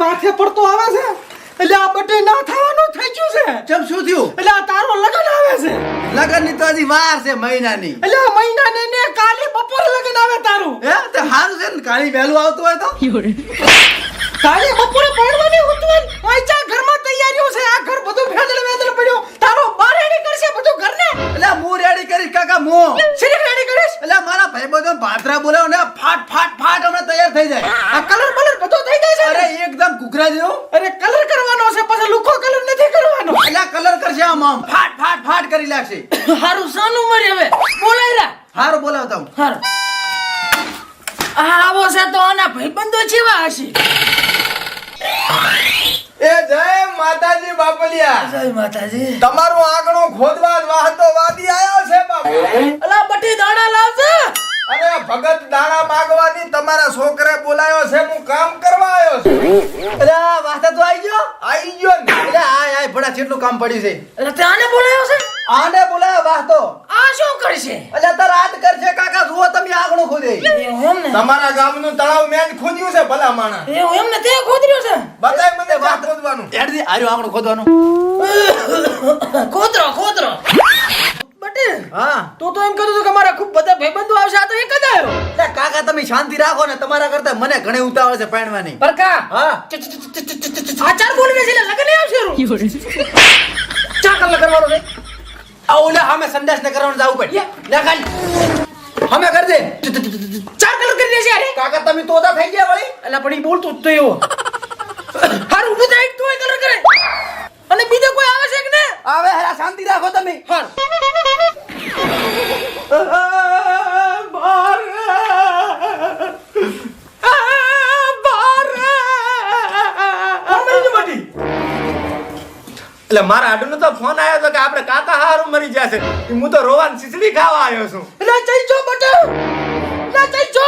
માથે પડતો આવે છે એટલે આ બટે ના થવાનું થઈ ગયું છે. કેમ શું થયું? એટલે આ તારો લગન આવે છે. લગન ની તો હજી વાર છે મહિનાની. એટલે આ મહિનાને ને કાલે બપોરે લગન આવે તારું. હે તે હારું છે ને કાળી વહેલું આવતું હોય તો. કાલે બપોરે પડવાની ઉતવન આઈચા ઘરમાં તૈયારીઓ છે. આ ઘર બધું ભેદળ પડ્યો. તારો બાર રેડી કરશે બધું ઘરને. એટલે હું રેડી કરીશ કાકા મો. શેને રેડી કરીશ? એટલે મારા ભાઈબંધો ભાતરા બોલાવો ને ફાટ ફાટ ફાટ હમણાં તૈયાર થઈ જાય. આ કલર બલર બધો થઈ જાય છે. અરે એકદમ ઘૂઘરા જેવો. અરે કલર કરવાનો છે પછી લુખો કલર નથી કરવાનો. એટલે કલર કરશે આમ આમ ફાટ ફાટ ફાટ કરી લાગશે. હારું સાનું મરી હવે બોલાય રા. હારું બોલાવતા હું. હારું આવો છે તો આના ભાઈબંધો જેવા હશે. એ જય માતાજી બાપલિયા. જય માતાજી. તમારું આંગણું ખોદવા વાહતો વાદી આયો છે બાપુ. અલા બટી દાડા લાવજે. અરે ભગત દાણા માંગવાની તમારા છોકરે બોલાયો છે, હું કામ કરવા આવ્યો છું. એટલે વાસ્તા તો આવી ગયો. આઈ ગયો ને. એટલે આય ભડા કેટલું કામ પડ્યું છે. એટલે તે આને બોલાયો છે. આને બોલાયો વાસ્તો. આ શું કરશે? એટલે તાર રાત કરશે કાકા. જુઓ તમે આંગણું ખોદે. એવું એમ ને. તમારા ગામનું તળાવ મેં ખોદ્યું છે ભલા માણા. એવું એમ ને તે ખોદર્યો છે. બધાય મને વાત ખોદવાનું. એડથી આર્યું આંગણું ખોદવાનું. ખોદરો બટી. હા તો એમ કીધું હતું કે મારા ખૂબ બધા ભાઈબંધો આવશે. આ તો એક જ આવ્યો. એટલે કાકા તમે શાંતિ રાખો ને. તમારા કરતા મને ઘણી ઉતાવળ છે પરણવાની. પરકા હા આ ચાર બોલીને છે લગન આવશે રૂ. ચા કલ કરવાનો છે. આ ઓલા અમે સંદેશ ને કરવાનું જાવું પડે. લે ખાલી અમે કર દે. ચાર કલર કરી દેશે અરે. કાકા તમે તોતા થઈ ગયા વળી. અલા પણ ઈ બોલતો જ તો એવો. હારું ઊભું થાય તું કલર કરે. અને બીજો કોઈ આવે છે કે ને? આવે હેરા શાંતિ રાખો તમે. હાર. એટલે મારા આડુનો તો ફોન આવ્યો હતો કે આપણે કાકા હારું મરી જશે. હું તો રોવાન ખીચડી ખાવા આવ્યો છું. એટલે જઈ જો બટા. એટલે જઈ જો.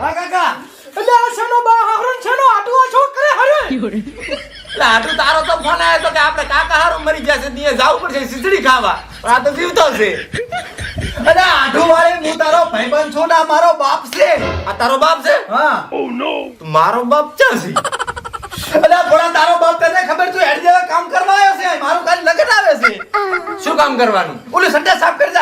હા કાકા. એટલે આ શેનો બા હારણ શેનો આટવા છો કરે હરે. એટલે આડુ તારો તો ફોન આવ્યો હતો કે આપણે કાકા હારું મરી જશે, ત્યાં જાવું પડશે ખીચડી ખાવા. પણ આ તો જીવતો છે. અરે આઢું વાળી હું તારો ભાઈબંધ છું ને મારો બાપ છે. આ તારો બાપ છે? હા તો મારો બાપ ક્યાં છે? અરે ભોળા તારો બાપ તને ખબર તું હેડ જેવા કામ કરવા આવ્યો છે. મારું કાલ લગન આવે છે. શું કામ કરવાનું? ઓલું સંડા સાફ કરી દે.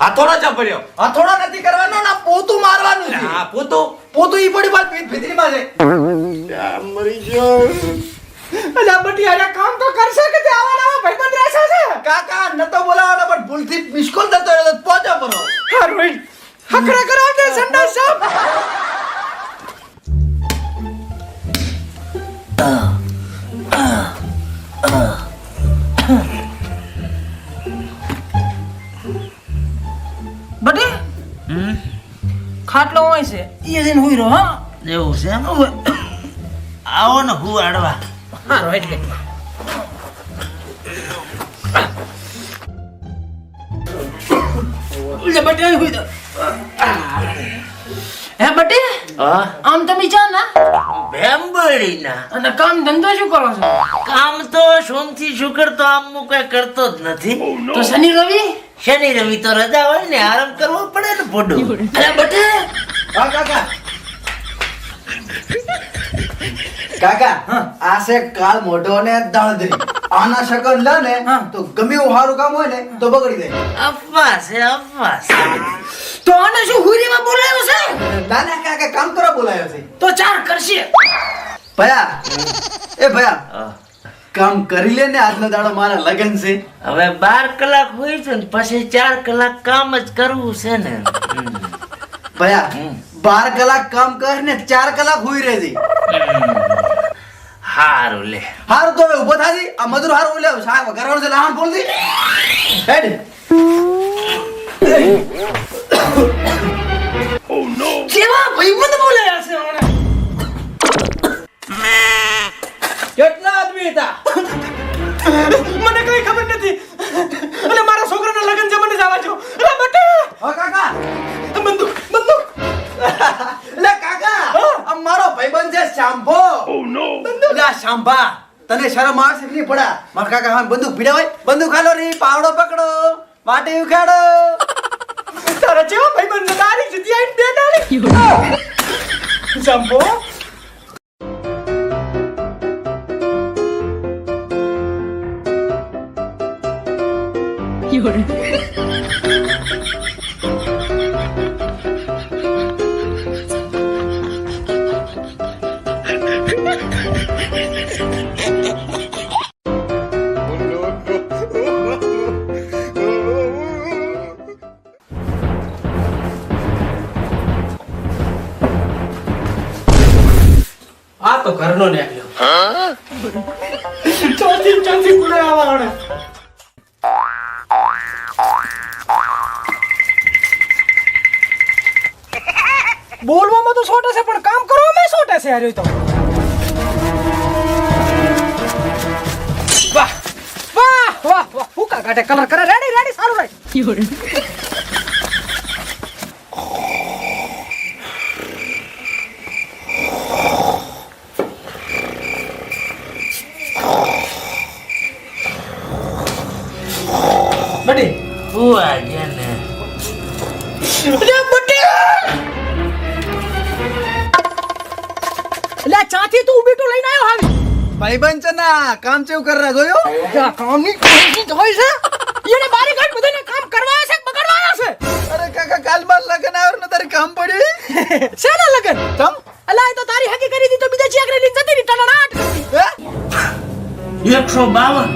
હાથોડો ચપડ્યો. હથોડો નથી કરવાનો ના પોતું મારવાનું છે. હા પોતું. પોતું ઈ પડી બાર ભીતરીમાં છે. મરી ગયો. અલા બટી આને કામ તો કરશે કે તે આવા નવા ભાઈબંધ રહેશે છે. કાકા નતો બોલાવાનો પણ ભૂલથી મિસકોલ થતો રહ્યો તો પહોંચો પરો. હારું ઈ હકડા કરાવ દે સંડા સાહેબ. બટી ખાટલો હોય છે ઈ જઈને હુઈ રહો. હા એવું છે એમ? આવો ને હું અડવા. હારું એટલે લે બટી હુઈ દો. હે બટી હા આમ તમે જા ના બેમ્બળીના અને કામ ધંધો શું કરો છો? કામ તો સોમથી શુક્ર તો આમ હું કઈ કરતો જ નથી. તો શનિ રવિ શનિ રવિ તો રજા હોય ને, આરામ કરવો પડે ને પોડો. અરે બટી હા કાકા. કાકા આ છે કાળ મોઢો ને દાળદરી. આના શકન લે ને તો ગમે એવું સારું કામ હોય ને તો બગડી જાય. અફવા છે અફવા છે. તો આને શું હુરીમાં બોલાયો છે? નાના કાકા કામ કરવા બોલાયો છે. તો ચાર કરશે. ભયા એ ભયા હા. કામ કરી લે ને. આજનો દાડો મારા લગન છે. હવે 12 કલાક હોય છે ને પછી 4 કલાક કામ જ કરવું છે ને. ભયા 12 કલાક કામ કર ને 4 કલાક હુઈ રહેજે. હારું લે. હારું તો હવે ઉભો થાજી. આ મજૂર હારું લે સાહેબ ઘરવાળો છે લાહણ બોલ દી. હેડ કેવા ભાઈબંધ બોલાયા છે આને? કેટલા આદમી હતા? મને કઈ ખબર નથી. અને મારા છોકરાના લગન છે, મને જવા દો. અરે બેટા હા કાકા. બંદૂક લે કાકા આ મારો ભાઈબંધ છે શાંભો. લે આ શાંભા તને શરમ આવે છે કે નહીં પડા? મારા કાકા હા બંદૂક ભીડા હોય. બંદૂક હાલો રી પાવડો પકડો વાટી ઉખાડો. તારા જેવા ભાઈબંધ તારી જતી આઈને બે ડાળી. જંબો આ તો ઘરનો નીકળ્યો ચોથી કુડે આવવાનો બોલવામાં તો છોટે છે પણ કામ કરવામાં છોટે છે યાર તો વાહ વાહ વાહ વાહ ફૂકા કાઢે કલર કરે રેડી સારું રાઈટ બડી હું આજે ને લે બડી લે ચાથી તું બેટો લઈને આવ્યો હાલ ભાઈબંધ છે ના કામ ચેવું કર રહ્યા જોયો જા કામની કોશિશ હોય છે એને બારી કાઢ બધાને કામ કરવા છે બગાડવાના છે અરે કાકા કાલ બાર લગન આવ્યો ને તારે કામ પડ્યું શેના લગન તમ અલા એ તો તારી હકી કરી દી તો બીજા ચેકરે લઈને જતી રહી ટનાટ કરતી હે 152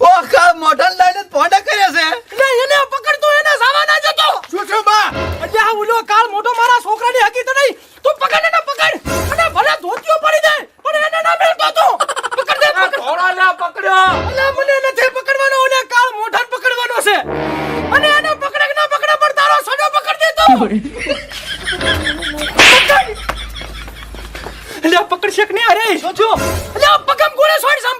ઓ કા મોઢા લઈને પોડા કર્યા છે લે એને પકડતો એને સાવા ના જતો શું બા અજે આ ઉલો કાલ મોટો મારા છોકરાની હકી તો નહીં તું પકડ એને પકડ અને ભલે ધોતિયો પડી જાય પણ એને ના મેળતો તું પકડ દે પકડ ઘોડા ના પકડ્યો અલા મને નથી પકડવાનો ઓને કાલ મોઢાને પકડવાનો છે અને એને પકડે કે ના પકડે પણ તારો સડો પકડ દે તું લે પકડ શક ને અરે સોજો લે પગમ ગોળે છોડ સામે